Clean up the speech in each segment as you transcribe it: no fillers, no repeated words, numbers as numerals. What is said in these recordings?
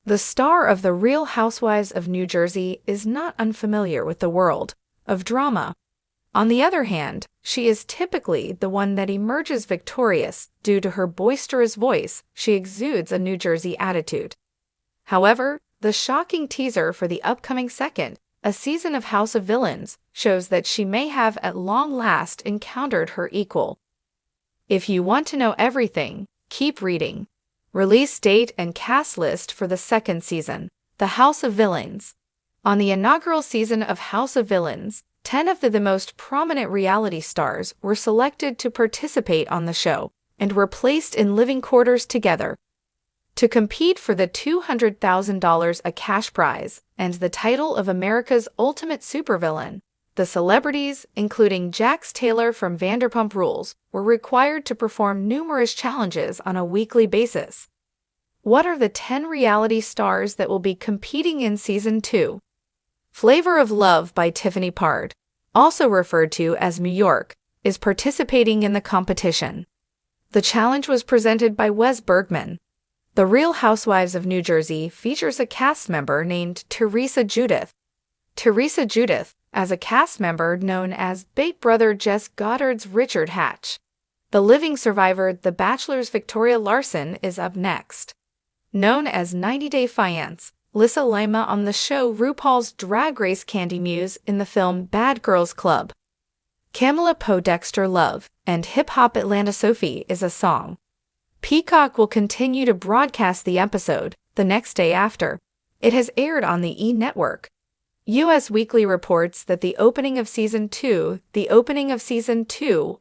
The star of The Real Housewives of New Jersey is not unfamiliar with the world of drama. On the other hand, she is typically the one that emerges victorious due to her boisterous voice. She exudes a New Jersey attitude. However, the shocking teaser for the upcoming a season of House of Villains shows that she may have at long last encountered her equal. If you want to know everything, keep reading. Release date and cast list for the second season, The House of Villains. On the inaugural season of House of Villains, 10 of the most prominent reality stars were selected to participate on the show and were placed in living quarters together to compete for the $200,000 a cash prize and the title of America's ultimate supervillain. The celebrities, including Jax Taylor from Vanderpump Rules, were required to perform numerous challenges on a weekly basis. What are the 10 reality stars that will be competing in Season 2? Flavor of Love by Tiffany Pard, also referred to as New York, is participating in the competition. The challenge was presented by Wes Bergman. The Real Housewives of New Jersey features a cast member named Teresa Giudice. Teresa Giudice, as a cast member known as Big Brother Jess Goddard's Richard Hatch. The living survivor, The Bachelor's Victoria Larson, is up next. Known as 90 Day Fiancé, Lisa Lima on the show RuPaul's Drag Race Candy Muse in the film Bad Girls Club. Camila Podexter Love and Hip Hop Atlanta Sophie is a song. Peacock will continue to broadcast the episode the next day after it has aired on the E! Network. US Weekly reports that the opening of Season 2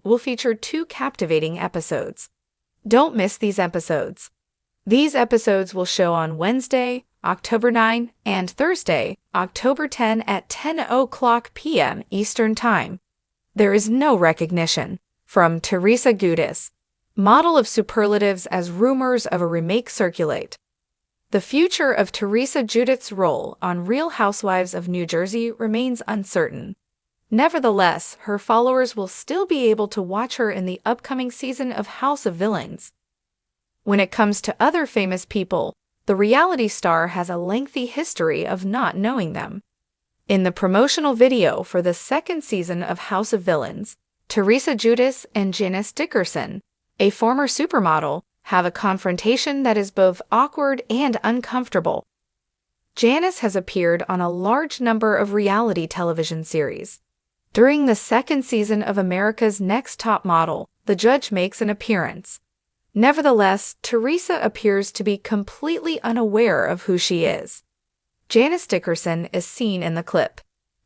will feature 2 captivating episodes. Don't miss these episodes. These episodes will show on Wednesday, October 9, and Thursday, October 10 at 10:00 p.m. Eastern Time. There is no recognition. From Teresa Giudice, model of superlatives as rumors of a remake circulate. The future of Teresa Giudice's role on Real Housewives of New Jersey remains uncertain. Nevertheless, her followers will still be able to watch her in the upcoming season of House of Villains. When it comes to other famous people, the reality star has a lengthy history of not knowing them. In the promotional video for the second season of House of Villains, Teresa Giudice and Janice Dickerson, a former supermodel, have a confrontation that is both awkward and uncomfortable. Janice has appeared on a large number of reality television series. During the second season of America's Next Top Model, the judge makes an appearance. Nevertheless, Teresa appears to be completely unaware of who she is. Janice Dickerson is seen in the clip,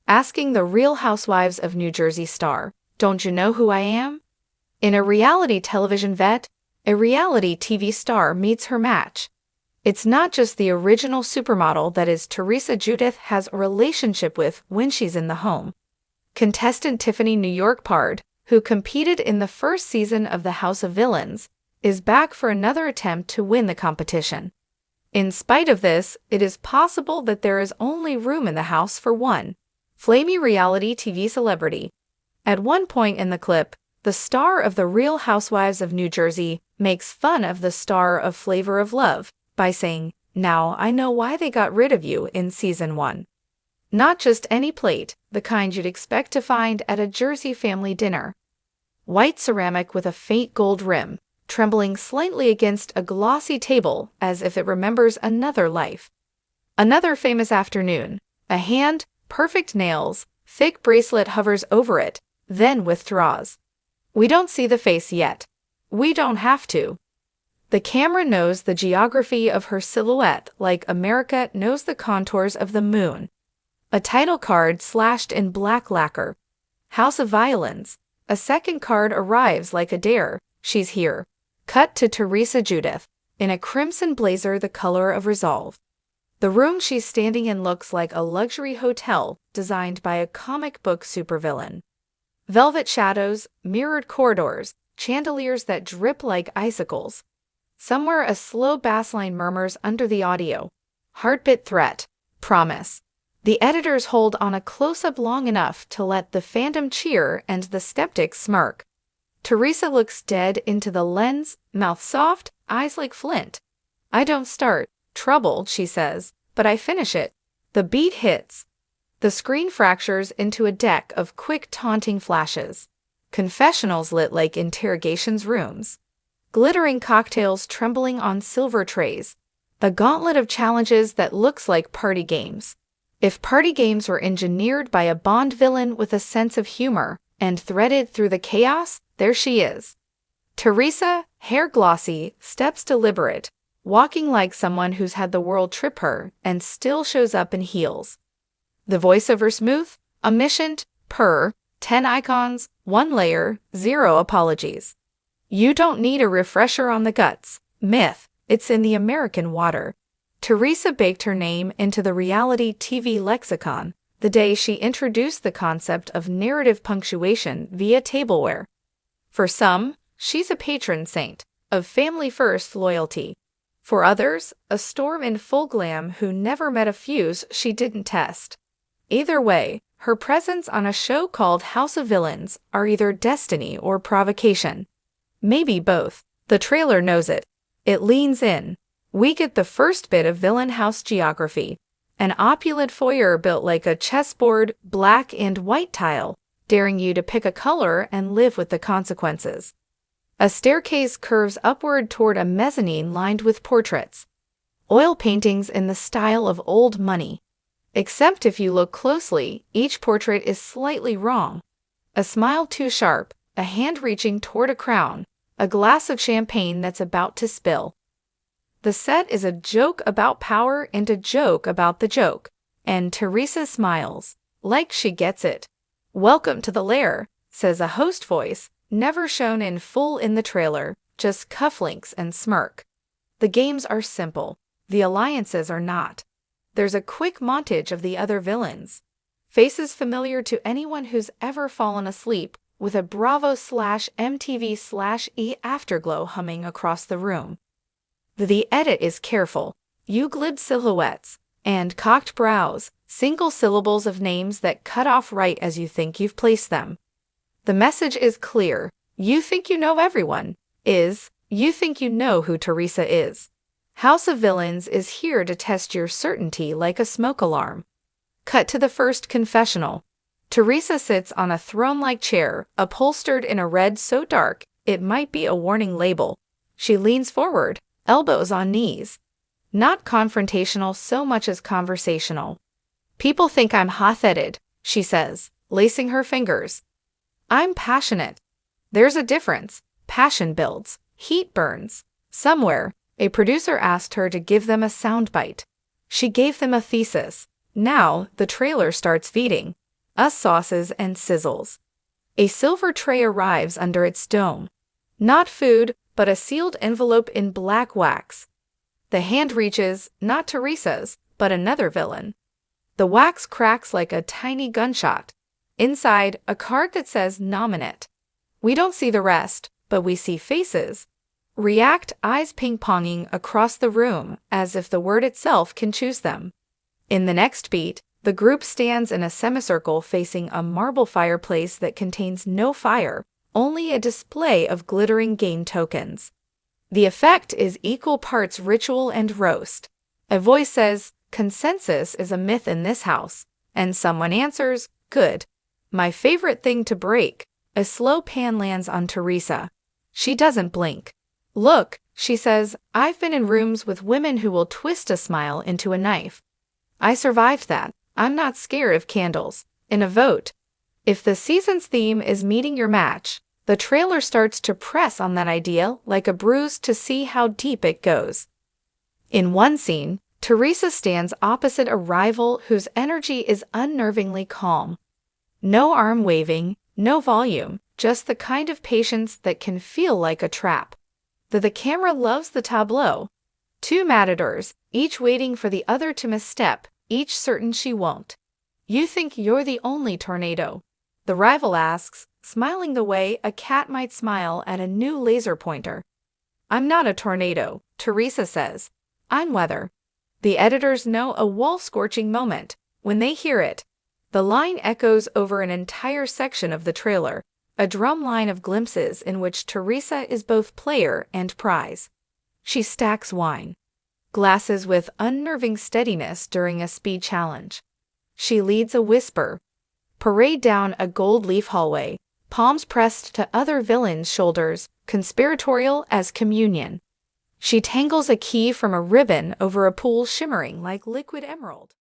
asking the Real Housewives of New Jersey star, "Don't you know who I am?" In a reality television vet, a reality TV star meets her match. It's not just the original supermodel that is Teresa Giudice has a relationship with when she's in the home. Contestant Tiffany New York Pard, who competed in the first season of The House of Villains, is back for another attempt to win the competition. In spite of this, it is possible that there is only room in the house for one flamey reality TV celebrity. At one point in the clip, the star of The Real Housewives of New Jersey makes fun of the star of Flavor of Love by saying, "Now I know why they got rid of you in Season 1. Not just any plate, the kind you'd expect to find at a Jersey family dinner. White ceramic with a faint gold rim, trembling slightly against a glossy table as if it remembers another life. Another famous afternoon, a hand, perfect nails, thick bracelet hovers over it, then withdraws. We don't see the face yet. We don't have to. The camera knows the geography of her silhouette like America knows the contours of the moon." A title card slashed in black lacquer. House of Violins. A second card arrives like a dare. She's here. Cut to Teresa Giudice, in a crimson blazer the color of resolve. The room she's standing in looks like a luxury hotel designed by a comic book supervillain. Velvet shadows, mirrored corridors, chandeliers that drip like icicles. Somewhere a slow bassline murmurs under the audio. Heartbeat threat. Promise. The editors hold on a close-up long enough to let the fandom cheer and the skeptics smirk. Teresa looks dead into the lens, mouth soft, eyes like flint. "I don't start. Troubled, she says, but I finish it. The beat hits. The screen fractures into a deck of quick taunting flashes. Confessionals lit like interrogations rooms. Glittering cocktails trembling on silver trays. The gauntlet of challenges that looks like party games. If party games were engineered by a Bond villain with a sense of humor and threaded through the chaos, there she is. Teresa, hair glossy, steps deliberate, walking like someone who's had the world trip her and still shows up in heels. The voiceover smooth, omniscient, purr, 10 icons, 1 layer, 0 apologies. You don't need a refresher on the guts. Myth, it's in the American water. Teresa baked her name into the reality TV lexicon the day she introduced the concept of narrative punctuation via tableware. For some, she's a patron saint of family-first loyalty. For others, a storm in full glam who never met a fuse she didn't test. Either way, her presence on a show called House of Villains are either destiny or provocation. Maybe both. The trailer knows it. It leans in. We get the first bit of villain house geography. An opulent foyer built like a chessboard, black and white tile, daring you to pick a color and live with the consequences. A staircase curves upward toward a mezzanine lined with portraits. Oil paintings in the style of old money. Except if you look closely, each portrait is slightly wrong. A smile too sharp, a hand reaching toward a crown, a glass of champagne that's about to spill. The set is a joke about power and a joke about the joke, and Teresa smiles, like she gets it. Welcome to the lair, says a host voice, never shown in full in the trailer, just cufflinks and smirk. The games are simple, the alliances are not. There's a quick montage of the other villains. Faces familiar to anyone who's ever fallen asleep, with a Bravo/MTV/E afterglow humming across the room. The edit is careful. Euclid silhouettes and cocked brows, single syllables of names that cut off right as you think you've placed them. The message is clear. You think you know everyone. You think you know who Teresa is. House of Villains is here to test your certainty like a smoke alarm. Cut to the first confessional. Teresa sits on a throne-like chair, upholstered in a red so dark it might be a warning label. She leans forward, elbows on knees. Not confrontational so much as conversational. People think I'm hot-headed, she says, lacing her fingers. I'm passionate. There's a difference. Passion builds. Heat burns. Somewhere, a producer asked her to give them a soundbite. She gave them a thesis. Now, the trailer starts feeding us sauces and sizzles. A silver tray arrives under its dome. Not food, but a sealed envelope in black wax. The hand reaches, not Teresa's, but another villain. The wax cracks like a tiny gunshot. Inside, a card that says nominate. We don't see the rest, but we see faces. React, eyes ping-ponging across the room as if the word itself can choose them. In the next beat, the group stands in a semicircle facing a marble fireplace that contains no fire, only a display of glittering game tokens. The effect is equal parts ritual and roast. A voice says, "Consensus is a myth in this house," and someone answers, "Good." My favorite thing to break. A slow pan lands on Teresa. She doesn't blink. "Look," she says, "I've been in rooms with women who will twist a smile into a knife. I survived that. I'm not scared of candles." In a vote, if the season's theme is meeting your match, the trailer starts to press on that idea like a bruise to see how deep it goes. In one scene, Teresa stands opposite a rival whose energy is unnervingly calm. No arm waving, no volume, just the kind of patience that can feel like a trap. The camera loves the tableau. Two matadors, each waiting for the other to misstep, each certain she won't. "You think you're the only tornado?" the rival asks, smiling the way a cat might smile at a new laser pointer. "I'm not a tornado," Teresa says. "I'm weather." The editors know a wall-scorching moment. When they hear it, the line echoes over an entire section of the trailer, a drum line of glimpses in which Teresa is both player and prize. She stacks wine. glasses with unnerving steadiness during a speed challenge. She leads a whisper parade down a gold leaf hallway, palms pressed to other villains' shoulders, conspiratorial as communion. She tangles a key from a ribbon over a pool shimmering like liquid emerald.